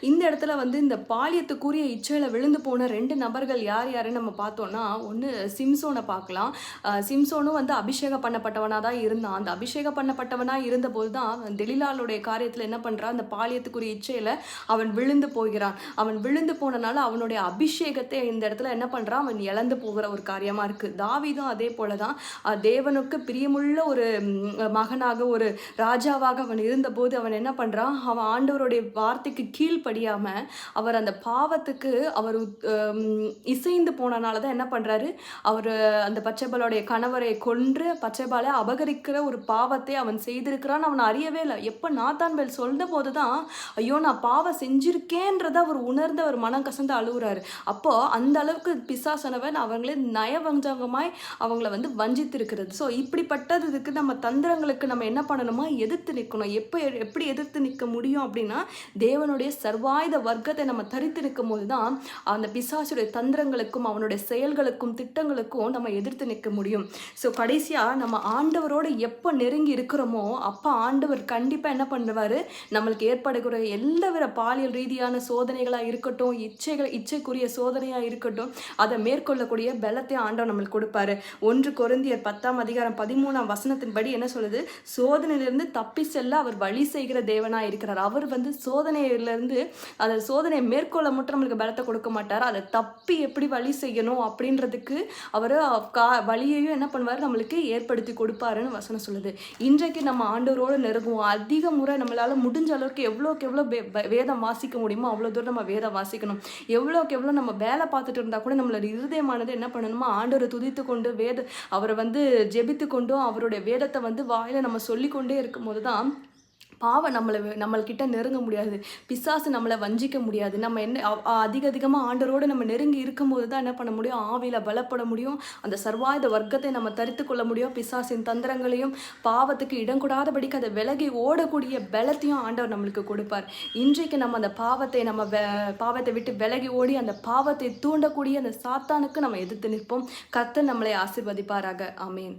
இந்த இடத்துல வந்து இந்த பாலியத்துக்குரிய இச்சையில விழுந்து போன 2 நபர்கள் யார் யாருன்னு நம்ம பார்த்தோம்னா, ஒண்ணு சிம்சோன பார்க்கலாம். சிம்சோனும் வந்து அபிஷேகம் பண்ணப்பட்டவனா தான் இருந்தான். அந்த அபிஷேகம் பண்ணப்பட்டவனா இருந்தபோது தான் தெலீலாளுடைய காரியத்துல என்ன பண்றான், அந்த பாலியத்துக்குரிய இச்சையில அவன் விழுந்து போகிறான். அவன் விழுந்து போனனால அவனுடைய அபிஷேகத்தை இந்த இடத்துல என்ன பண்றான், அவன் இழந்து போகிற ஒரு காரியமா இருக்கு. தாவீதும் அதே போல தான் தேவனுக்கு பிரியமுள்ள ஒரு மகனாக, ஒரு ராஜாவாக அவன் இருந்தபோது அவன் என்ன பண்றான், அவன் ஆண்டவருடைய வார்த்தைக்கு கீழ்ப்படியாம அவர் அந்த பாவத்துக்கு அவர் இசைந்து போனனால தான் என்ன பண்றாரு, அவர் அந்த பச்சைபாலுடைய கணவரை கொன்று பச்சைபாலை அபகரிக்கிற ஒரு பாவத்தை அவன் செய்திருக்கிறான். அவன் அறியவே இல்லை. எப்ப நாத்தான்பேல் சொன்ன போதுதான், ஐயோ நான் பாவம் செஞ்சிருக்கேன்றத அவர் உணர்ந்து அவர் மனம் கசந்து அழுகுறாரு. அப்போ அந்த அளவுக்கு பிசாசனவன் அவங்களே நயவஞ்சகமாய் அவங்கள வந்து வஞ்சித்திருக்கிறது. ஸோ இப்படிப்பட்டதுக்கு நம்ம தந்திரங்களுக்கு நம்ம என்ன பண்ணணுமா, எதிர்த்து நிற்கணும். எப்படி எதிர்த்து நிற்க முடியும் அப்படின்னா, தேவனுடைய சர்வாயுத வர்க்கத்தை நம்ம தரித்து நிற்கும் போது தான் அந்த பிசாசுடைய தந்திரங்களுக்கும் அவனுடைய செயல்களுக்கும் திட்டங்களுக்கும் நம்ம எதிர்த்து நிற்க முடியும். ஸோ கடைசியாக நம்ம ஆண்டவரோடு எப்போ நெருங்கி இருக்கிறோமோ அப்போ ஆண்டவர் கண்டிப்பாக என்ன பண்ணுவார், நம்மளுக்கு ஏற்படுகிற எல்லாவித பாலியல் ரீதியான சோதனைகளாக இருக்கட்டும், இச்சைக்குரிய சோதனையாக இருக்கட்டும், அதை மேற்கொள்ளக்கூடிய பலத்தை ஆண்டவர் நம்மளுக்கு கொடுப்பாரு. 1 கொரிந்தியர் 10:13 என்ன சொல்லுது, சோதனையிலிருந்து தப்பி செல்ல அவர் வழி செய்கிற தேவனாக இருக்கிறார். அவர் வந்து சோதனையிலிருந்து அந்த சோதனையை மேற்கொள்ள மட்டும் நம்மளுக்கு பலத்தை கொடுக்க மாட்டார், அதை தப்பி எப்படி வழி செய்யணும் அப்படின்றதுக்கு அவர் வழியையும் என்ன பண்ணுவார், நம்மளுக்கு ஏற்படுத்தி கொடுப்பாருன்னு வசனம் சொல்லுது. இன்றைக்கு நம்ம ஆண்டவரோடு நெருங்குவோம். அதிக முறை நம்மளால முடிஞ்ச அளவுக்கு எவ்வளோக்கு எவ்வளோ வேதம் வாசிக்க முடியுமோ அவ்வளோ தூரம் நம்ம வேதம் வாசிக்கணும். எவ்வளோக்கு எவ்வளோ நம்ம வேலை பார்த்துட்டு இருந்தால் கூட நம்மளோட இருதயமானது என்ன பண்ணணுமோ, ஆண்டவரை துதித்து கொண்டு அவரை வந்து ஜெபித்து கொண்டும் அவருடைய வேதத்தை வந்து வாயில நம்ம சொல்லிக்கொண்டே இருக்கும்போது தான் பாவம் நம்மள்கிட்ட நெருங்க முடியாது, பிசாசு நம்மளை வஞ்சிக்க முடியாது. நம்ம என்ன அதிகமாக ஆண்டரோடு நம்ம நெருங்கி இருக்கும்போது தான் என்ன பண்ண முடியும், ஆவியில் பலப்பட முடியும். அந்த சர்வாயுத வர்க்கத்தை நம்ம தரித்து கொள்ள முடியும். பிசாசின் தந்திரங்களையும் பாவத்துக்கு இடம் கூடாதபடிக்கு அதை விலகி ஓடக்கூடிய பலத்தையும் ஆண்டவர் நம்மளுக்கு கொடுப்பார். இன்றைக்கு நம்ம அந்த பாவத்தை விட்டு விலகி ஓடி அந்த பாவத்தை தூண்டக்கூடிய அந்த சாத்தானுக்கு நம்ம எதிர்த்து நிற்போம். கர்த்தர் நம்மளை ஆசீர்வதிப்பாராக. ஆமேன்.